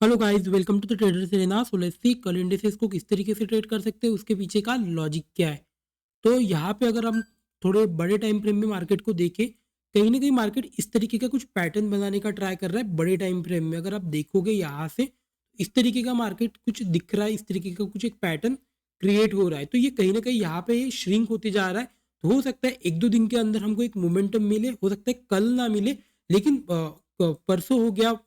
Hello guys, welcome to the trader Serena. So let's see कल indices को किस तरीके से ट्रेड कर सकते हैं, उसके पीछे का लॉजिक क्या है। तो यहाँ पे अगर हम थोड़े बड़े टाइम फ्रेम में मार्केट को देखें, कहीं ना कहीं मार्केट इस तरीके का कुछ पैटर्न बनाने का ट्राई कर रहा है बड़े टाइम फ्रेम में। अगर आप देखोगे यहाँ से इस तरीके का मार्केट कुछ दिख रहा है, इस तरीके का कुछ एक पैटर्न क्रिएट हो रहा है। तो ये कहीं ना कहीं यहाँ पे श्रिंक होते जा रहा है। तो हो सकता है एक दो दिन के अंदर हमको एक मोमेंटम मिले, हो सकता है कल ना मिले, लेकिन परसों हो गया,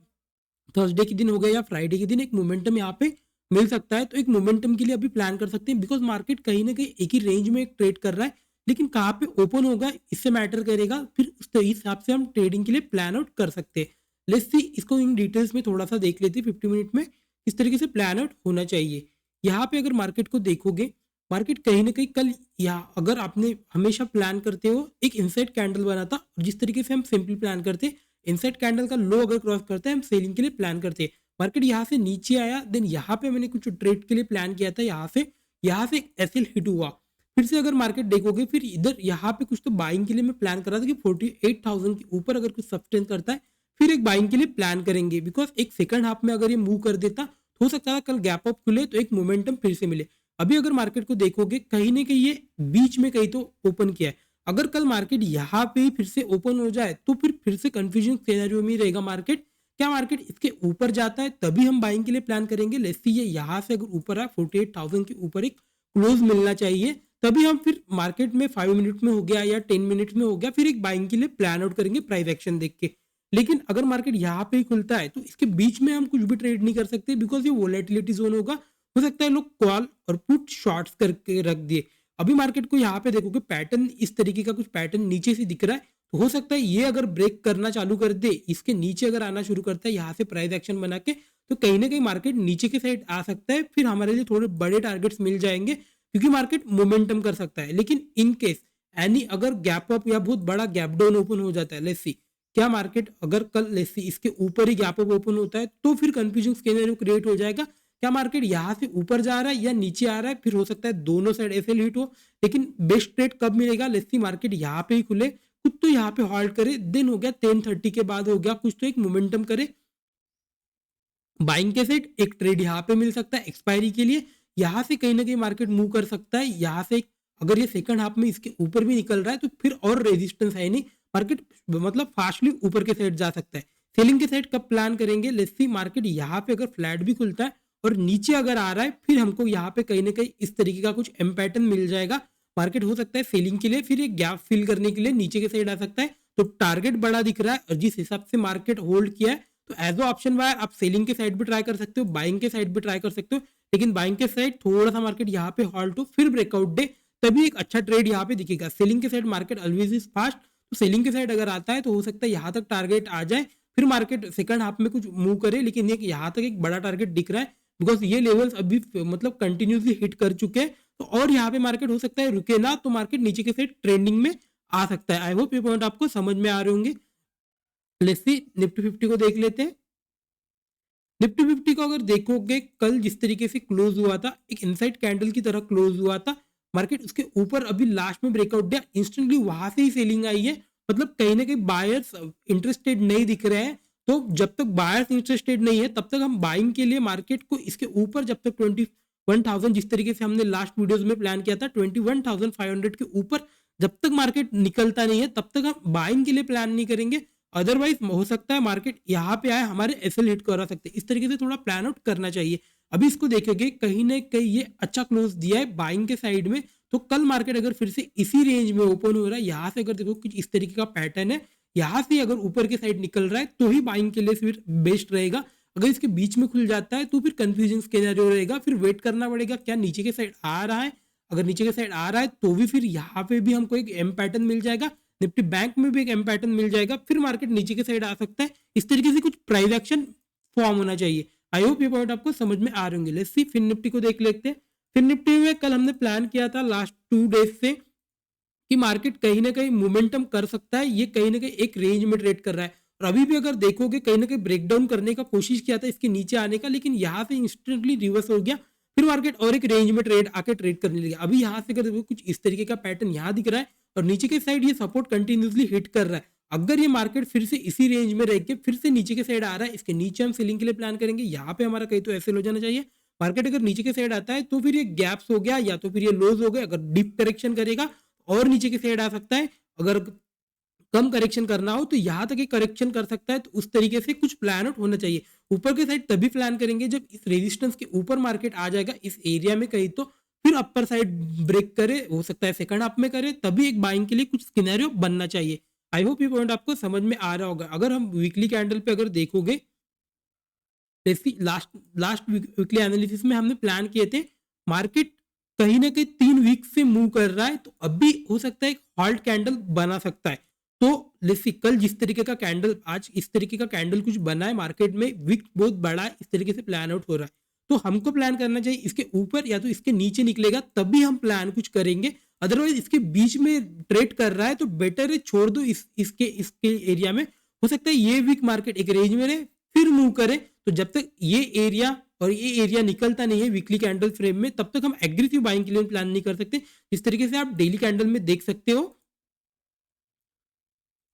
थर्सडे के दिन हो गया या फ्राइडे के दिन एक मोमेंटम यहाँ पे मिल सकता है। तो एक मोमेंटम के लिए अभी प्लान कर सकते हैं, बिकॉज मार्केट कहीं ना कहीं एक ही रेंज में एक ट्रेड कर रहा है, लेकिन कहाँ पे ओपन होगा इससे मैटर करेगा। फिर उस हिसाब से हम ट्रेडिंग के लिए प्लान आउट कर सकते हैं। लेट्स सी इसको इन डिटेल्स में थोड़ा सा देख लेते हैं 50 मिनट में किस तरीके से प्लान आउट होना चाहिए। यहाँ पे अगर मार्केट को देखोगे, मार्केट कहीं ना कहीं कल, या अगर आपने हमेशा प्लान करते हो एक इनसाइड कैंडल बना था, और जिस तरीके से हम सिंपल प्लान करते हैं, इनसाइड कैंडल का लो अगर क्रॉस करते हैं हम सेलिंग के लिए प्लान करते हैं। मार्केट यहाँ से नीचे आया, देन यहाँ पे मैंने कुछ ट्रेड के लिए प्लान किया था, यहाँ से एक एसएल हिट हुआ। फिर से अगर मार्केट देखोगे, फिर इधर यहाँ पे कुछ तो बाइंग के लिए मैं प्लान कर रहा था कि 48,000 के ऊपर अगर कुछ सस्टेन करता है फिर एक बाइंग के लिए प्लान करेंगे, बिकॉज एक सेकंड हाफ में अगर ये मूव कर देता तो हो सकता था कल गैप अप खुले तो एक मोमेंटम फिर से मिले। अभी अगर मार्केट को देखोगे, कहीं ना कहीं ये बीच में कहीं तो ओपन किया है। अगर कल मार्केट यहाँ पे ही फिर से ओपन हो जाए तो फिर से कंफ्यूजन सिनेरियो में रहेगा मार्केट। क्या मार्केट इसके ऊपर जाता है तभी हम बाइंग के लिए प्लान करेंगे। लेट्स सी ये यहाँ से अगर ऊपर आए 48,000 के ऊपर एक क्लोज मिलना चाहिए, तभी हम फिर मार्केट में 5 मिनट में हो गया या 10 मिनट में हो गया फिर एक बाइंग के लिए प्लान आउट करेंगे प्राइस एक्शन देख के। लेकिन अगर मार्केट यहाँ पे ही खुलता है तो इसके बीच में हम कुछ भी ट्रेड नहीं कर सकते, बिकॉज ये वोलेटिलिटी जोन होगा। हो सकता है लोग कॉल और पुट शॉर्ट्स करके रख दिए। अभी मार्केट को यहाँ पे देखोगे पैटर्न इस तरीके का कुछ पैटर्न नीचे से दिख रहा है, तो हो सकता है ये अगर ब्रेक करना चालू कर दे, इसके नीचे अगर आना शुरू करता है यहाँ से प्राइस एक्शन बना के, तो कहीं ना कहीं मार्केट नीचे के साइड आ सकता है। फिर हमारे लिए थोड़े बड़े टारगेट्स मिल जाएंगे, क्योंकि मार्केट मोमेंटम कर सकता है। लेकिन इन केस एनी अगर गैप अप या बहुत बड़ा गैप डाउन ओपन हो जाता है, लेट्स सी क्या मार्केट अगर कल लेट्स सी इसके ऊपर ही गैप अप ओपन होता है, तो फिर कंफ्यूजन सिनेरियो क्रिएट हो जाएगा। क्या मार्केट यहाँ से ऊपर जा रहा है या नीचे आ रहा है, फिर हो सकता है दोनों साइड एसएल हिट हो। लेकिन बेस्ट ट्रेड कब मिलेगा, लेट्स सी मार्केट यहाँ पे ही खुले, कुछ तो यहाँ पे हॉल्ट करे, दिन हो गया 10:30 के बाद हो गया कुछ तो एक मोमेंटम करे बाइंग के सेट, एक ट्रेड यहाँ पे मिल सकता है एक्सपायरी के लिए। यहाँ से कहीं ना कहीं मार्केट मूव कर सकता है। यहाँ से अगर ये सेकंड हाफ में इसके ऊपर भी निकल रहा है तो फिर और रेजिस्टेंस है नहीं, मार्केट मतलब फास्टली ऊपर के साइड जा सकता है। सेलिंग के साइड कब प्लान करेंगे, लेट्स सी मार्केट यहाँ पे अगर फ्लैट भी खुलता है और नीचे अगर आ रहा है, फिर हमको यहाँ पे कहीं ना कहीं इस तरीके का कुछ एम पैटर्न मिल जाएगा। मार्केट हो सकता है सेलिंग के लिए फिर एक गैप फिल करने के लिए नीचे के साइड आ सकता है। तो टारगेट बड़ा दिख रहा है और जिस हिसाब से मार्केट होल्ड किया है, तो एज ऑप्शन बायर आप सेलिंग के साइड भी ट्राई कर सकते हो, बाइंग के साइड भी ट्राई कर सकते हो। लेकिन बाइंग के साइड थोड़ा सा मार्केट यहाँ पे हॉल्ट हो फिर ब्रेकआउट दे, तभी एक अच्छा ट्रेड यहाँ पे दिखेगा। सेलिंग के side market always is fast, तो सेलिंग के साइड अगर आता है तो हो सकता है यहाँ तक टारगेट आ जाए, फिर मार्केट सेकंड हाफ में कुछ मूव करे। लेकिन एक यहाँ तक एक बड़ा टारगेट दिख रहा है, बिकॉज ये लेवल्स अभी मतलब कंटिन्यूसली हिट कर चुके हैं। तो और यहाँ पे मार्केट हो सकता है रुके ना, तो मार्केट नीचे के साइड ट्रेंडिंग में आ सकता है। आई होप ये पॉइंट आपको समझ में आ रहे होंगे। लेट्स सी निफ्टी 50 को देख लेते हैं। निफ्टी 50 को अगर देखोगे, कल जिस तरीके से क्लोज हुआ था एक इनसाइड कैंडल की तरह क्लोज हुआ था, मार्केट उसके ऊपर अभी लास्ट में ब्रेकआउट दिया, इंस्टेंटली वहां से ही सेलिंग आई है। मतलब कहीं ना कहीं बायर्स इंटरेस्टेड नहीं दिख रहे हैं। तो जब तक बायर्स इंटरेस्टेड नहीं है तब तक हम बाइंग के लिए मार्केट को इसके ऊपर, जब तक 21,000 जिस तरीके से हमने लास्ट वीडियोस में प्लान किया था 21,500 के ऊपर जब तक मार्केट निकलता नहीं है तब तक हम बाइंग के लिए प्लान नहीं करेंगे। अदरवाइज हो सकता है मार्केट यहाँ पे आए हमारे एसएल हिट करा सकते हैं। इस तरीके से थोड़ा प्लान आउट करना चाहिए। अभी इसको देखेंगे, कहीं ना कहीं ये अच्छा क्लोज दिया है बाइंग के साइड में, तो कल मार्केट अगर फिर से इसी रेंज में ओपन हो रहा है, यहाँ से अगर देखो कुछ इस तरीके का पैटर्न है, यहाँ से अगर ऊपर के साइड निकल रहा है तो ही बाइंग के लिए फिर बेस्ट रहेगा। अगर इसके बीच में खुल जाता है तो फिर कंफ्यूजन सिनेरियो रहेगा, फिर वेट करना पड़ेगा क्या नीचे के साइड आ रहा है। अगर नीचे के साइड आ रहा है तो भी फिर यहाँ पे भी हमको एक एम पैटर्न मिल जाएगा, निफ्टी बैंक में भी एक एम पैटर्न मिल जाएगा, फिर मार्केट नीचे के साइड आ सकता है। इस तरीके से कुछ प्राइस एक्शन फॉर्म होना चाहिए। आई होप ये पॉइंट आपको समझ में आ रहे होंगे। लेट्स सी फिर निफ्टी को देख लेते हैं। फिर निफ्टी में कल हमने प्लान किया था लास्ट 2 डेज से कि मार्केट कहीं ना कहीं मोमेंटम कर सकता है, ये कहीं ना कहीं एक रेंज में ट्रेड कर रहा है। और अभी भी अगर देखोगे कहीं ना कहीं ब्रेकडाउन करने का कोशिश किया था इसके नीचे आने का, लेकिन यहाँ से इंस्टेंटली रिवर्स हो गया, फिर मार्केट और एक रेंज में ट्रेड आके ट्रेड करने लगा। अभी यहाँ से अगर देखो कुछ इस तरीके का पैटर्न यहाँ दिख रहा है और नीचे के साइड ये सपोर्ट कंटिन्यूसली हिट कर रहा है। अगर ये मार्केट फिर से इसी रेंज में रह के फिर से नीचे के साइड आ रहा है, इसके नीचे हम सेलिंग के लिए प्लान करेंगे। यहाँ पे हमारा कहीं तो ऐसे हो जाना चाहिए। मार्केट अगर नीचे के साइड आता है तो फिर ये गैप्स हो गया या तो फिर ये लोज हो गए। अगर डीप करेक्शन करेगा और नीचे के साइड आ सकता है। अगर कम करेक्शन करना हो तो यहाँ तक ये करेक्शन कर सकता है। तो उस तरीके से कुछ प्लान आउट होना चाहिए। ऊपर के साइड तभी प्लान करेंगे जब इस रेजिस्टेंस के ऊपर मार्केट आ जाएगा इस एरिया में कहीं, तो फिर अपर साइड ब्रेक करे, हो सकता है सेकंड हाफ में करे, तभी एक बाइंग के लिए कुछ सिनेरियो बनना चाहिए। आई होप ये पॉइंट आपको समझ में आ रहा होगा। अगर हम वीकली कैंडल पे अगर देखोगे, जैसे लास्ट लास्ट वीकली एनालिसिस में हमने प्लान किए थे, मार्केट कहीं ना कहीं 3 वीक से मूव कर रहा है, तो अब भी हो सकता है एक हॉल्ट कैंडल बना सकता है। तो लेट्स सी कल जिस तरीके का कैंडल, आज इस तरीके का कैंडल कुछ बना है मार्केट में, वीक बहुत बड़ा है, इस तरीके से प्लान आउट हो रहा है। तो हमको प्लान करना चाहिए इसके ऊपर या तो इसके नीचे निकलेगा तभी हम प्लान कुछ करेंगे। अदरवाइज इसके बीच में ट्रेड कर रहा है तो बेटर है छोड़ दो इसके इसके एरिया में। हो सकता है ये वीक मार्केट एक रेंज में रहे फिर मूव करे। तो जब तक ये एरिया और ये एरिया निकलता नहीं है वीकली कैंडल फ्रेम में, तब तक हम एग्रेसिव बाइंग के लिए प्लान नहीं कर सकते। इस तरीके से आप डेली कैंडल में देख सकते हो।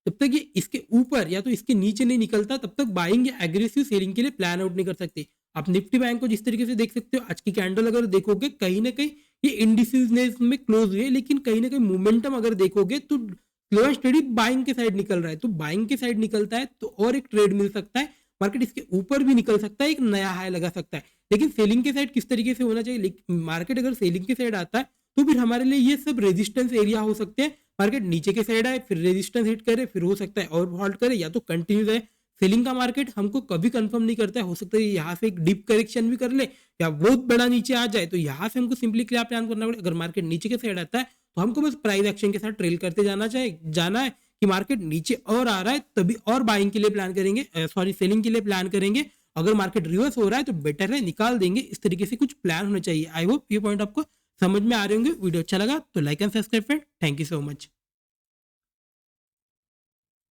जब तक ये इसके ऊपर या तो इसके नीचे नहीं निकलता तब तक बाइंग या एग्रेसिव सेलिंग के लिए प्लान आउट नहीं कर सकते। आप निफ्टी बैंक को जिस तरीके से देख सकते हो, आज की कैंडल अगर देखोगे कहीं ना कहीं ये इंडिसिजनेस में क्लोज हुई है, लेकिन कहीं ना कहीं मोमेंटम अगर देखोगे तो स्लो एंड स्टेडी बाइंग के साइड निकल रहा है। तो बाइंग के साइड निकलता है तो और एक ट्रेड मिल सकता है, मार्केट इसके ऊपर भी निकल सकता है, एक नया हाई लगा सकता है। लेकिन सेलिंग के साइड किस तरीके से होना चाहिए, मार्केट अगर सेलिंग के साइड आता है तो फिर हमारे लिए ये सब रेजिस्टेंस एरिया हो सकते हैं। मार्केट नीचे के साइड आए फिर रेजिस्टेंस हिट करे, फिर हो सकता है और हॉल्ट करे या तो कंटिन्यू रहे। सेलिंग का मार्केट हमको कभी कंफर्म नहीं करता है, हो सकता है यहाँ से एक डीप करेक्शन भी कर ले या बहुत बड़ा नीचे आ जाए। तो यहाँ से हमको सिंपली क्या प्लान करना पड़ेगा, अगर मार्केट नीचे के साइड आता है तो हमको बस प्राइस एक्शन के साथ ट्रेल करते जाना है कि मार्केट नीचे और आ रहा है तभी और बाइंग के लिए प्लान करेंगे, सॉरी सेलिंग के लिए प्लान करेंगे। अगर मार्केट रिवर्स हो रहा है तो बेटर है निकाल देंगे। इस तरीके से कुछ प्लान होना चाहिए। आई होप ये पॉइंट आपको समझ में आ रहे होंगे। वीडियो अच्छा लगा तो like and subscribe friend. Thank you so much.